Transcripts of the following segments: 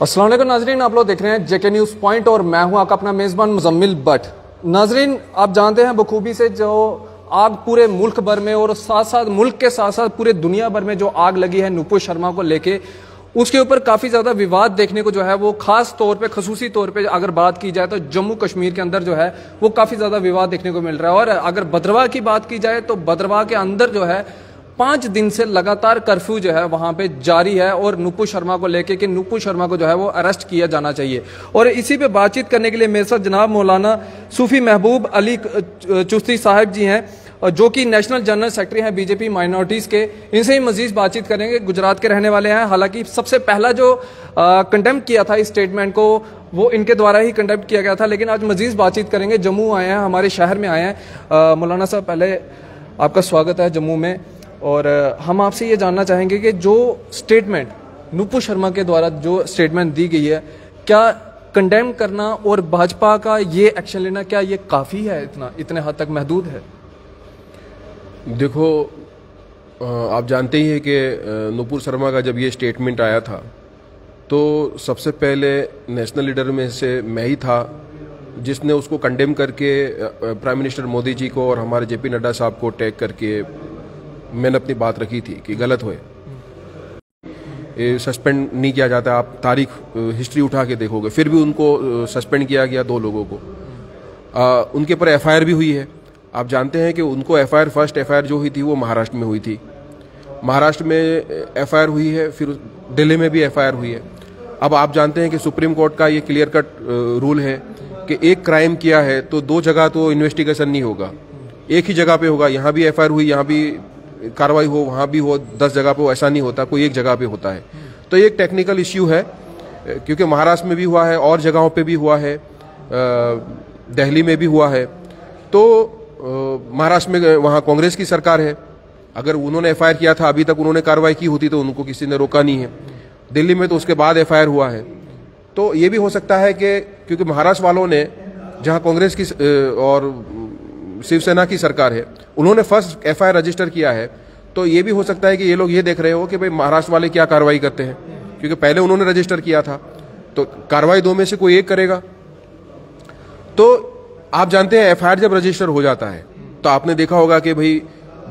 अस्सलाम वालेकुम नाजरीन, आप लोग देख रहे हैं जेके न्यूज़ पॉइंट और मैं हूं आपका अपना मेज़बान मुजम्मिल भट्ट। नाजरीन, आप जानते हैं बखूबी से जो आग पूरे मुल्क भर में और साथ साथ मुल्क के साथ साथ पूरे दुनिया भर में जो आग लगी है नुपुर शर्मा को लेके, उसके ऊपर काफ़ी ज़्यादा विवाद देखने को जो है वो खास तौर पे खसूसी तौर पे अगर बात की जाए तो जम्मू कश्मीर के अंदर जो है वो काफ़ी ज़्यादा विवाद देखने को मिल रहा है। और अगर भद्रवाह की बात की जाए तो भद्रवाह के अंदर जो है 5 दिन से लगातार कर्फ्यू जो है वहां पे जारी है और नुपुर शर्मा को लेके कि नुपुर शर्मा को जो है वो अरेस्ट किया जाना चाहिए। और इसी पे बातचीत करने के लिए मेरे साथ जनाब मौलाना सूफी महबूब अली चिश्ती साहब जी हैं, जो कि नेशनल जनरल सेक्रेटरी हैं बीजेपी माइनॉरिटीज़ के। इनसे ही मजीद बातचीत करेंगे। गुजरात के रहने वाले हैं, हालांकि सबसे पहला जो कंडेम किया था इस स्टेटमेंट को वो इनके द्वारा ही कंडेम किया गया था, लेकिन आज मजीद बातचीत करेंगे। जम्मू आए हैं, हमारे शहर में आए हैं। मौलाना साहब, पहले आपका स्वागत है जम्मू में, और हम आपसे ये जानना चाहेंगे कि जो स्टेटमेंट नुपुर शर्मा के द्वारा जो स्टेटमेंट दी गई है, क्या कंडेम करना और भाजपा का ये एक्शन लेना क्या ये काफ़ी है, इतने हद तक महदूद है? देखो, आप जानते ही हैं कि नुपुर शर्मा का जब ये स्टेटमेंट आया था तो सबसे पहले नेशनल लीडर में से मैं ही था जिसने उसको कंडेम करके प्राइम मिनिस्टर मोदी जी को और हमारे जेपी नड्डा साहब को टैग करके मैंने अपनी बात रखी थी कि गलत हुए, सस्पेंड नहीं किया जाता। आप तारीख हिस्ट्री उठा के देखोगे, फिर भी उनको सस्पेंड किया गया 2 लोगों को। उनके ऊपर एफआईआर भी हुई है। आप जानते हैं कि उनको एफआईआर, फर्स्ट एफआईआर जो हुई थी वो महाराष्ट्र में हुई थी। महाराष्ट्र में एफआईआर हुई है, फिर दिल्ली में भी एफआईआर हुई है। अब आप जानते हैं कि सुप्रीम कोर्ट का ये क्लियर कट रूल है कि एक क्राइम किया है तो 2 जगह तो इन्वेस्टिगेशन नहीं होगा, एक ही जगह पे होगा। यहाँ भी एफआईआर हुई, यहाँ भी कार्रवाई हो, वहाँ भी हो, 10 जगह पे हो, ऐसा नहीं होता, कोई एक जगह पे होता है। तो ये एक टेक्निकल इश्यू है, क्योंकि महाराष्ट्र में भी हुआ है और जगहों पे भी हुआ है, दिल्ली में भी हुआ है। तो महाराष्ट्र में वहाँ कांग्रेस की सरकार है, अगर उन्होंने एफआईआर किया था, अभी तक उन्होंने कार्रवाई की होती तो उनको किसी ने रोका नहीं है। दिल्ली में तो उसके बाद एफआईआर हुआ है। तो ये भी हो सकता है कि क्योंकि महाराष्ट्र वालों ने, जहाँ कांग्रेस की और शिवसेना की सरकार है, उन्होंने फर्स्ट एफआईआर रजिस्टर किया है, तो ये भी हो सकता है कि ये लोग ये देख रहे हो कि भाई महाराष्ट्र वाले क्या कार्रवाई करते हैं, क्योंकि पहले उन्होंने रजिस्टर किया था, तो कार्रवाई 2 में से कोई एक करेगा। तो आप जानते हैं एफआईआर जब रजिस्टर हो जाता है तो आपने देखा होगा कि भाई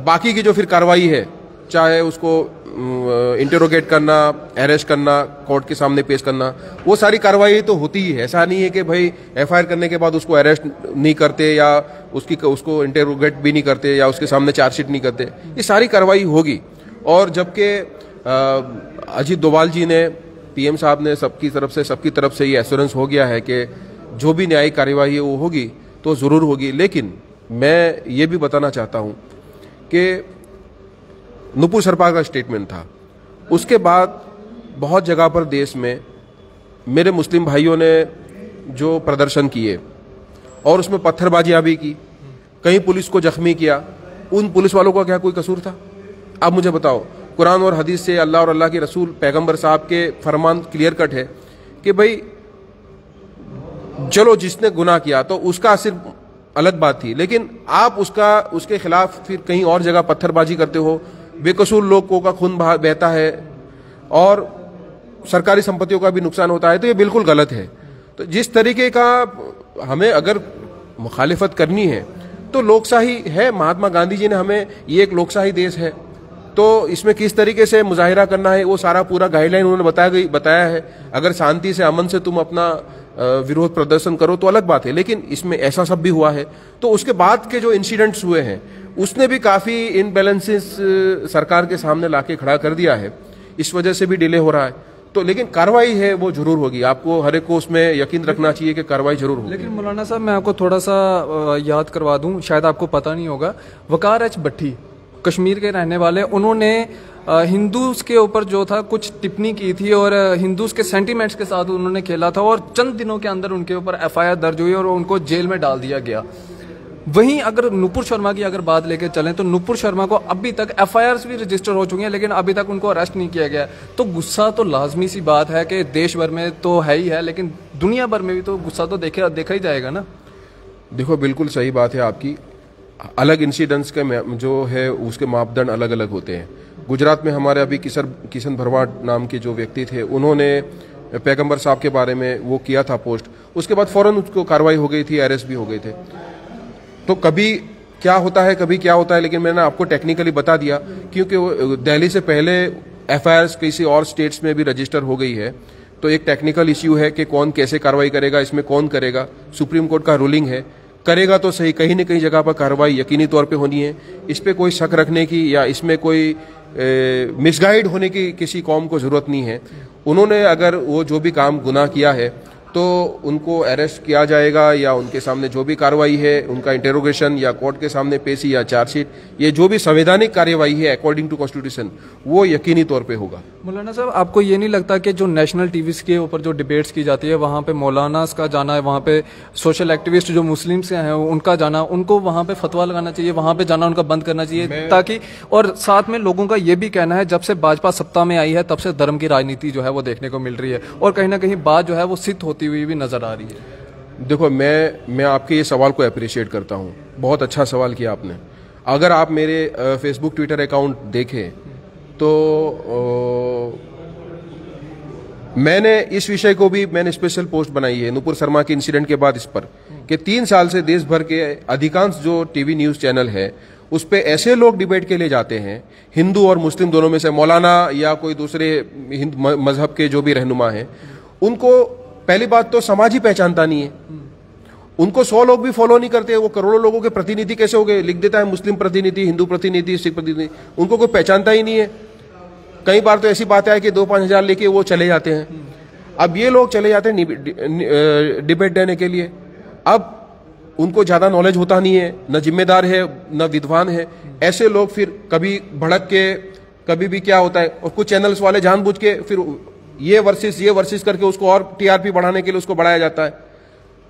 बाकी की जो फिर कार्रवाई है, चाहे उसको इंटरोगेट करना, अरेस्ट करना, कोर्ट के सामने पेश करना, वो सारी कार्रवाई तो होती ही है। ऐसा नहीं है कि भाई एफआईआर करने के बाद उसको अरेस्ट नहीं करते या उसको इंटरोगेट भी नहीं करते या उसके सामने चार्जशीट नहीं करते। ये सारी कार्रवाई होगी। और जबकि अजीत डोभाल जी ने, पीएम साहब ने सबकी तरफ से ये एश्योरेंस हो गया है कि जो भी न्यायिक कार्यवाही है वो होगी तो ज़रूर होगी। लेकिन मैं ये भी बताना चाहता हूँ कि नुपुर शर्मा का स्टेटमेंट था, उसके बाद बहुत जगह पर देश में मेरे मुस्लिम भाइयों ने जो प्रदर्शन किए और उसमें पत्थरबाजियां भी की, कहीं पुलिस को जख्मी किया, उन पुलिस वालों का क्या कोई कसूर था? आप मुझे बताओ। कुरान और हदीस से अल्लाह और अल्लाह के रसूल पैगंबर साहब के फरमान क्लियर कट है कि भाई चलो जिसने गुनाह किया तो उसका सिर्फ अलग बात थी, लेकिन आप उसके खिलाफ फिर कहीं और जगह पत्थरबाजी करते हो, बेकसूर लोगों का खून बहता है और सरकारी संपत्तियों का भी नुकसान होता है, तो ये बिल्कुल गलत है। तो जिस तरीके का हमें अगर मुखालिफत करनी है तो लोकशाही है, महात्मा गांधी जी ने हमें, ये एक लोकशाही देश है, तो इसमें किस तरीके से मुजाहिरा करना है वो सारा पूरा गाइडलाइन उन्होंने बताया है। अगर शांति से, अमन से तुम अपना विरोध प्रदर्शन करो तो अलग बात है, लेकिन इसमें ऐसा सब भी हुआ है। तो उसके बाद के जो इंसिडेंट्स हुए हैं उसने भी काफ़ी इनबैलेंसेस सरकार के सामने लाके खड़ा कर दिया है, इस वजह से भी डिले हो रहा है। तो लेकिन कार्रवाई है वो जरूर होगी, आपको हर एक को उसमें यकीन रखना चाहिए कि कार्रवाई जरूर होगी। लेकिन मौलाना साहब, मैं आपको थोड़ा सा याद करवा दूं, शायद आपको पता नहीं होगा, वकार एच भट्टी कश्मीर के रहने वाले, उन्होंने हिंदूज के ऊपर जो था कुछ टिप्पणी की थी और हिंदूज के सेंटीमेंट्स के साथ उन्होंने खेला था और चंद दिनों के अंदर उनके ऊपर एफआईआर दर्ज हुई और उनको जेल में डाल दिया गया। वहीं अगर नुपुर शर्मा की अगर बात लेके चलें तो नुपुर शर्मा को अभी तक एफआईआर भी रजिस्टर हो चुकी हैं, लेकिन अभी तक उनको अरेस्ट नहीं किया गया। तो गुस्सा तो लाजमी सी बात है कि देश भर में तो है ही है, लेकिन दुनिया भर में भी तो गुस्सा तो देखा ही जाएगा ना। देखो, बिल्कुल सही बात है आपकी। अलग इंसिडेंट्स के जो है उसके मापदंड अलग अलग होते हैं। गुजरात में हमारे अभी किशन भरवाड नाम के जो व्यक्ति थे, उन्होंने पैगंबर साहब के बारे में वो किया था पोस्ट, उसके बाद फ़ौरन उसको कार्रवाई हो गई थी, अरेस्ट भी हो गए थे। तो कभी क्या होता है, कभी क्या होता है, लेकिन मैंने आपको टेक्निकली बता दिया, क्योंकि दिल्ली से पहले एफआईआर किसी और स्टेट्स में भी रजिस्टर हो गई है, तो एक टेक्निकल इश्यू है कि कौन कैसे कार्रवाई करेगा, इसमें कौन करेगा। सुप्रीम कोर्ट का रूलिंग है, करेगा तो सही, कहीं न कहीं जगह पर कार्रवाई यकीनी तौर पे होनी है। इस पे कोई शक रखने की या इसमें कोई मिसगाइड होने की किसी कौम को जरूरत नहीं है। उन्होंने अगर वो जो भी काम गुनाह किया है तो उनको अरेस्ट किया जाएगा, या उनके सामने जो भी कार्रवाई है, उनका इंटेरोगेशन या कोर्ट के सामने पेशी या चार्जशीट, ये जो भी संवैधानिक कार्यवाही है अकॉर्डिंग टू कॉन्स्टिट्यूशन, वो यकीनी तौर पे होगा। मौलाना साहब, आपको ये नहीं लगता कि जो नेशनल टीवी के ऊपर जो डिबेट्स की जाती है, वहाँ पे मौलाना का जाना है, वहाँ पे सोशल एक्टिविस्ट जो मुस्लिम से हैं उनका जाना, उनको वहाँ पे फतवा लगाना चाहिए, वहाँ पे जाना उनका बंद करना चाहिए, ताकि, और साथ में लोगों का ये भी कहना है जब से भाजपा सत्ता में आई है तब से धर्म की राजनीति जो है वो देखने को मिल रही है, और कहीं ना कहीं बात जो है वो सिद्ध होती हुई भी नजर आ रही है। देखो, मैं आपके ये सवाल को अप्रिशिएट करता हूँ, बहुत अच्छा सवाल किया आपने। अगर आप मेरे फेसबुक ट्विटर अकाउंट देखें तो मैंने इस विषय को भी मैंने स्पेशल पोस्ट बनाई है नुपुर शर्मा के इंसिडेंट के बाद, इस पर कि 3 साल से देश भर के अधिकांश जो टीवी न्यूज चैनल है उस पे ऐसे लोग डिबेट के लिए जाते हैं, हिंदू और मुस्लिम दोनों में से, मौलाना या कोई दूसरे मजहब के जो भी रहनुमा हैं, उनको पहली बात तो समाज ही पहचानता नहीं है, उनको 100 लोग भी फॉलो नहीं करते, वो करोड़ों लोगों के प्रतिनिधि कैसे हो गए? लिख देता है मुस्लिम प्रतिनिधि, हिंदू प्रतिनिधि, सिख प्रतिनिधि, उनको कोई पहचानता ही नहीं है। कई बार तो ऐसी बात है कि 2-5 हजार लेके वो चले जाते हैं। अब ये लोग चले जाते हैं डिबेट देने के लिए, अब उनको ज्यादा नॉलेज होता नहीं है, न जिम्मेदार है न विद्वान है। ऐसे लोग फिर कभी भड़क के, कभी भी क्या होता है, और कुछ चैनल्स वाले जानबूझ के फिर ये वर्सेस करके उसको और टीआरपी बढ़ाने के लिए उसको बढ़ाया जाता है।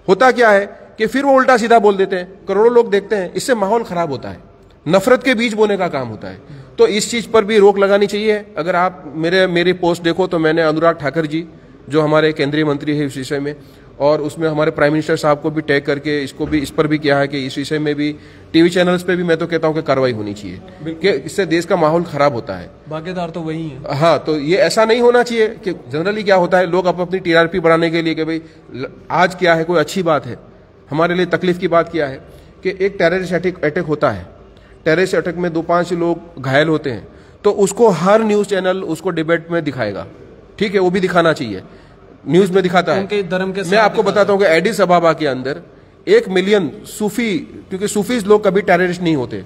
होता क्या है कि फिर वो उल्टा सीधा बोल देते हैं, करोड़ों लोग देखते हैं, इससे माहौल खराब होता है, नफरत के बीज बोने का काम होता है। तो इस चीज पर भी रोक लगानी चाहिए। अगर आप मेरी पोस्ट देखो तो मैंने अनुराग ठाकुर जी जो हमारे केंद्रीय मंत्री है इस विषय में, और उसमें हमारे प्राइम मिनिस्टर साहब को भी टैग करके इस पर भी किया है कि इस विषय में भी टीवी चैनल्स पे भी मैं तो कहता हूं कि कार्रवाई होनी चाहिए, कि इससे देश का माहौल खराब होता है। भागीदार तो वही है। हाँ, तो ये ऐसा नहीं होना चाहिए कि जनरली क्या होता है, लोग अपनी टीआरपी बढ़ाने के लिए कि भाई आज क्या है, कोई अच्छी बात है, हमारे लिए तकलीफ की बात क्या है कि एक टेररिस्ट अटैक होता है, टेररिस्ट अटैक में 2-5 लोग घायल होते हैं, तो उसको हर न्यूज चैनल उसको डिबेट में दिखाएगा, ठीक है, वो भी दिखाना चाहिए, न्यूज में दिखाता है। उनके धर्म के मैं आपको बताता हूँ कि एडिस अबाबा के अंदर 1 मिलियन सूफी, क्योंकि सूफीज लोग कभी टेररिस्ट नहीं होते,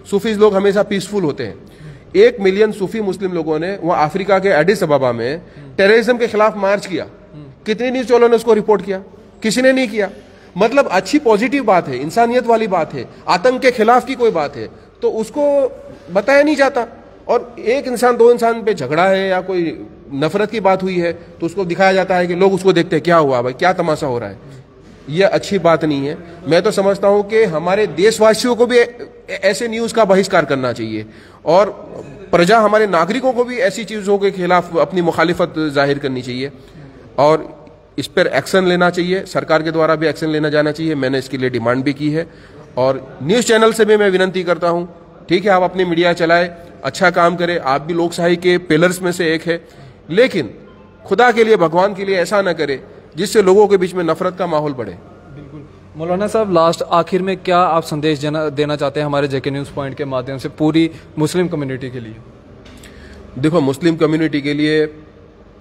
सूफीज लोग हमेशा पीसफुल होते हैं, 1 मिलियन सूफी मुस्लिम लोगों ने वह अफ्रीका के एडिस अबाबा में टेररिज्म के खिलाफ मार्च किया। कितने न्यूज चैनलों ने उसको रिपोर्ट किया? किसी ने नहीं किया। मतलब अच्छी पॉजिटिव बात है, इंसानियत वाली बात है, आतंक के खिलाफ की कोई बात है, तो उसको बताया नहीं जाता। और एक इंसान 2 इंसान पे झगड़ा है या कोई नफरत की बात हुई है तो उसको दिखाया जाता है कि लोग उसको देखते हैं, क्या हुआ भाई, क्या तमाशा हो रहा है। यह अच्छी बात नहीं है। मैं तो समझता हूं कि हमारे देशवासियों को भी ऐसे न्यूज का बहिष्कार करना चाहिए, और प्रजा, हमारे नागरिकों को भी ऐसी चीजों के खिलाफ अपनी मुखालिफत जाहिर करनी चाहिए, और इस पर एक्शन लेना चाहिए, सरकार के द्वारा भी एक्शन लेना जाना चाहिए। मैंने इसके लिए डिमांड भी की है, और न्यूज चैनल से भी मैं विनती करता हूं, ठीक है, आप अपनी मीडिया चलाए, अच्छा काम करें, आप भी लोकशाही के पिलर्स में से एक है, लेकिन खुदा के लिए, भगवान के लिए ऐसा ना करें जिससे लोगों के बीच में नफरत का माहौल बढ़े। बिल्कुल। मौलाना साहब, लास्ट आखिर में क्या आप संदेश देना चाहते हैं हमारे जेके न्यूज पॉइंट के माध्यम से पूरी मुस्लिम कम्युनिटी के लिए? देखो, मुस्लिम कम्युनिटी के लिए,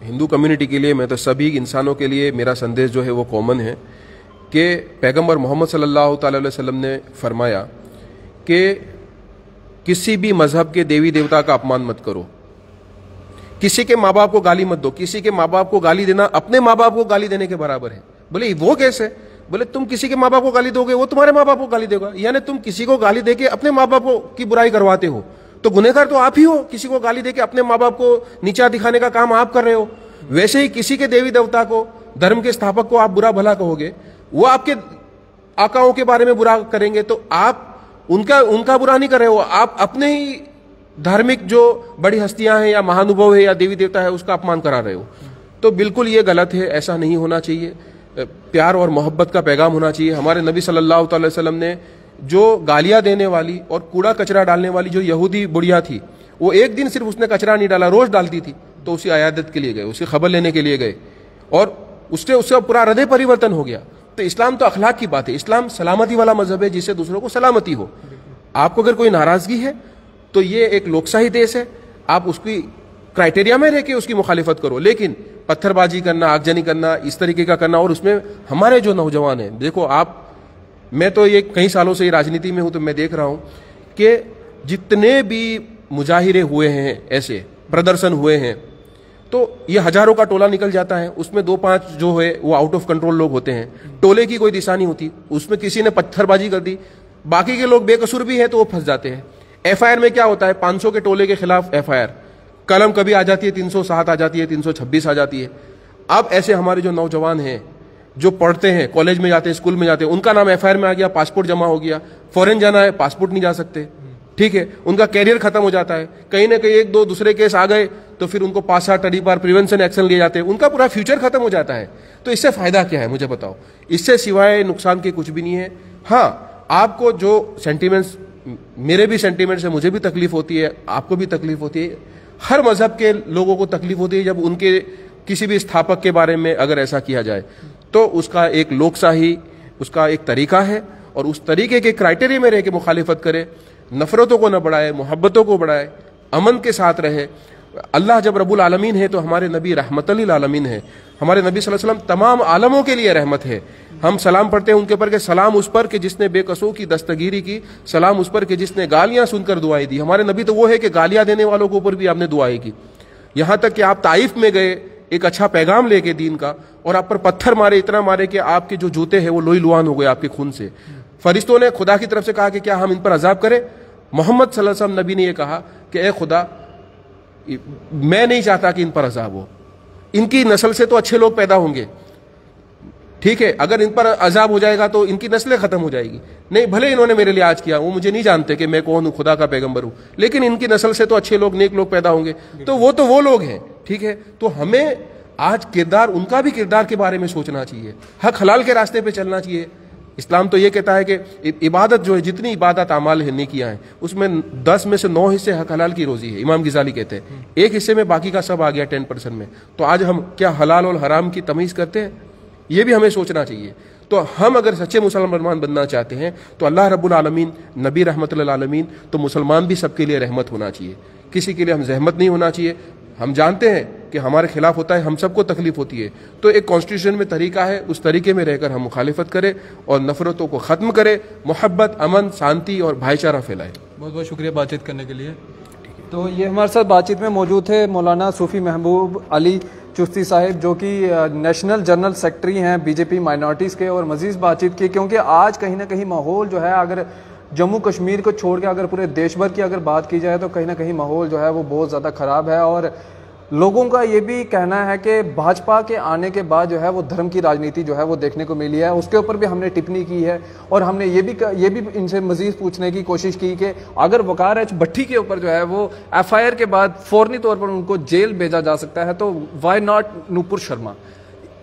हिंदू कम्युनिटी के लिए, मैं तो सभी इंसानों के लिए मेरा संदेश जो है वो कॉमन है कि पैगंबर मोहम्मद सल्लल्लाहु अलैहि वसल्लम ने फरमाया कि किसी भी मजहब के देवी देवता का अपमान मत करो, किसी के माँ बाप को गाली मत दो। किसी के माँ बाप को गाली देना अपने माँ बाप को गाली देने के बराबर है। बोले वो कैसे? बोले तुम किसी के माँ बाप को गाली दोगे, वो तुम्हारे माँ बाप को गाली देगा, यानी तुम किसी को गाली देके अपने माँ बाप की बुराई करवाते हो, तो गुनहगार तो आप ही हो। किसी को गाली देके अपने माँ बाप को नीचा दिखाने का काम आप कर रहे हो। वैसे ही किसी के देवी देवता को, धर्म के स्थापक को आप बुरा भला कहोगे, वो आपके आकाओं के बारे में बुरा करेंगे, तो आप उनका बुरा नहीं कर रहे हो, आप अपने ही धार्मिक जो बड़ी हस्तियां हैं या महानुभव है या देवी देवता है उसका अपमान करा रहे हो। तो बिल्कुल ये गलत है, ऐसा नहीं होना चाहिए। प्यार और मोहब्बत का पैगाम होना चाहिए। हमारे नबी सल्लल्लाहु अलैहि वसल्लम ने जो गालियां देने वाली और कूड़ा कचरा डालने वाली जो यहूदी बुढ़िया थी, वो एक दिन सिर्फ उसने कचरा नहीं डाला, रोज डालती थी, तो उसी अयादत के लिए गए, उसी खबर लेने के लिए गए, और उससे उसका पूरा हृदय परिवर्तन हो गया। तो इस्लाम तो अखलाक की बात है, इस्लाम सलामती वाला मजहब है जिससे दूसरों को सलामती हो। आपको अगर कोई नाराजगी है तो ये एक लोकशाही देश है, आप उसकी क्राइटेरिया में रह के उसकी मुखालिफत करो, लेकिन पत्थरबाजी करना, आगजनी करना, इस तरीके का करना, और उसमें हमारे जो नौजवान हैं, देखो आप, मैं तो ये कई सालों से राजनीति में हूं तो मैं देख रहा हूं कि जितने भी मुजाहिरे हुए हैं, ऐसे प्रदर्शन हुए हैं, तो ये हजारों का टोला निकल जाता है, उसमें 2-5 जो है वो आउट ऑफ कंट्रोल लोग होते हैं, टोले की कोई दिशा नहीं होती, उसमें किसी ने पत्थरबाजी कर दी, बाकी के लोग बेकसूर भी है तो वो फंस जाते हैं। एफआईआर में क्या होता है, 500 के टोले के खिलाफ एफआईआर, कलम कभी आ जाती है 307 आ जाती है, 326 आ जाती है। अब ऐसे हमारे जो नौजवान हैं जो पढ़ते हैं, कॉलेज में जाते हैं, स्कूल में जाते हैं, उनका नाम एफआईआर में आ गया, पासपोर्ट जमा हो गया, फॉरेन जाना है, पासपोर्ट नहीं जा सकते, ठीक है, उनका कैरियर खत्म हो जाता है, कहीं ना कहीं 1-2 दूसरे केस आ गए तो फिर उनको 5-7 अड़ी बार प्रिवेंशन एक्शन लिए जाते हैं, उनका पूरा फ्यूचर खत्म हो जाता है। तो इससे फायदा क्या है मुझे बताओ? इससे सिवाय नुकसान के कुछ भी नहीं है। हाँ, आपको जो सेंटीमेंट्स, मेरे भी सेंटीमेंट्स है, मुझे भी तकलीफ होती है, आपको भी तकलीफ होती है, हर मजहब के लोगों को तकलीफ होती है जब उनके किसी भी स्थापक के बारे में अगर ऐसा किया जाए, तो उसका एक लोकशाही, उसका एक तरीका है, और उस तरीके के क्राइटेरिया में रह के मुखालिफत करे, नफरतों को न बढ़ाए, मोहब्बतों को बढ़ाए, अमन के साथ रहे। अल्लाह जब रब्बुल आलमीन है तो हमारे नबी रहमतल लिल आलमीन है, हमारे नबी सल्लल्लाहु अलैहि वसल्लम तमाम आलमों के लिए रहमत है। हम सलाम पढ़ते हैं उनके ऊपर के सलाम उस पर कि जिसने बेकसों की दस्तगीरी की, सलाम उस पर कि जिसने गालियां सुनकर दुआएं दी। हमारे नबी तो वो है कि गालियां देने वालों के ऊपर भी आपने दुआएं की। यहां तक कि आप ताइफ में गए एक अच्छा पैगाम लेके दीन का, और आप पर पत्थर मारे, इतना मारे कि आपके जो जूते हैं वो लोई लुहान हो गए आपके खून से। फरिश्तों ने खुदा की तरफ से कहा कि क्या हम इन पर अजाब करें? मोहम्मद सल्लल्लाहु अलैहि वसल्लम नबी ने यह कहा कि ए खुदा, मैं नहीं चाहता कि इन पर अजाब हो, इनकी नस्ल से तो अच्छे लोग पैदा होंगे, ठीक है, अगर इन पर अजाब हो जाएगा तो इनकी नस्लें खत्म हो जाएगी। नहीं, भले इन्होंने मेरे लिए आज किया, वो मुझे नहीं जानते कि मैं कौन हूं, खुदा का पैगंबर हूं, लेकिन इनकी नस्ल से तो अच्छे लोग, नेक लोग पैदा होंगे, तो वो लोग हैं, ठीक है। तो हमें आज किरदार, उनका भी किरदार के बारे में सोचना चाहिए, हक हलाल के रास्ते पे चलना चाहिए। इस्लाम तो ये कहता है कि इबादत जो है, जितनी इबादत अमाल है, नेकियां हैं, उसमें 10 में से 9 हिस्से हक हलाल की रोजी है। इमाम गिजाली कहते हैं एक हिस्से में बाकी का सब आ गया 10% में। तो आज हम क्या हलाल और हराम की तमीज़ करते हैं? ये भी हमें सोचना चाहिए। तो हम अगर सच्चे मुसलमान बनना चाहते हैं तो अल्लाह रब्बुल आलमीन, नबी रहमतुल लिल आलमीन, तो मुसलमान भी सबके लिए रहमत होना चाहिए, किसी के लिए हम जहमत नहीं होना चाहिए। हम जानते हैं कि हमारे खिलाफ होता है, हम सबको तकलीफ होती है, तो एक कॉन्स्टिट्यूशन में तरीका है, उस तरीके में रहकर हम मुखालिफत करें और नफरतों को ख़त्म करें, मोहब्बत, अमन, शांति और भाईचारा फैलाएं। बहुत बहुत शुक्रिया बातचीत करने के लिए। तो ये हमारे साथ बातचीत में मौजूद थे मौलाना सूफ़ी महबूब अली चिश्ती साहिब, जो कि नेशनल जनरल सेक्रेटरी हैं बीजेपी माइनॉरिटीज़ के, और मज़ीद बातचीत की क्योंकि आज कहीं ना कहीं माहौल जो है, अगर जम्मू कश्मीर को छोड़ के अगर पूरे देश भर की अगर बात की जाए तो कहीं ना कहीं माहौल जो है वो बहुत ज़्यादा ख़राब है। और लोगों का ये भी कहना है कि भाजपा के आने के बाद जो है वो धर्म की राजनीति जो है वो देखने को मिली है। उसके ऊपर भी हमने टिप्पणी की है और हमने ये भी इनसे मजीद पूछने की कोशिश की कि अगर वकार एच भट्टी के ऊपर जो है वो एफआईआर के बाद फौरनी तौर पर उनको जेल भेजा जा सकता है, तो वाई नॉट नुपुर शर्मा?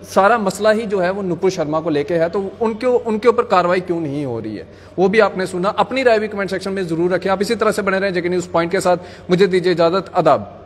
सारा मसला ही जो है वो नुपुर शर्मा को लेके है, तो उनके ऊपर कार्रवाई क्यों नहीं हो रही है, वो भी आपने सुना। अपनी राय भी कमेंट सेक्शन में जरूर रखें। आप इसी तरह से बने रहें जेके न्यूज़ पॉइंट के साथ। मुझे दीजिए इजाजत, आदाब।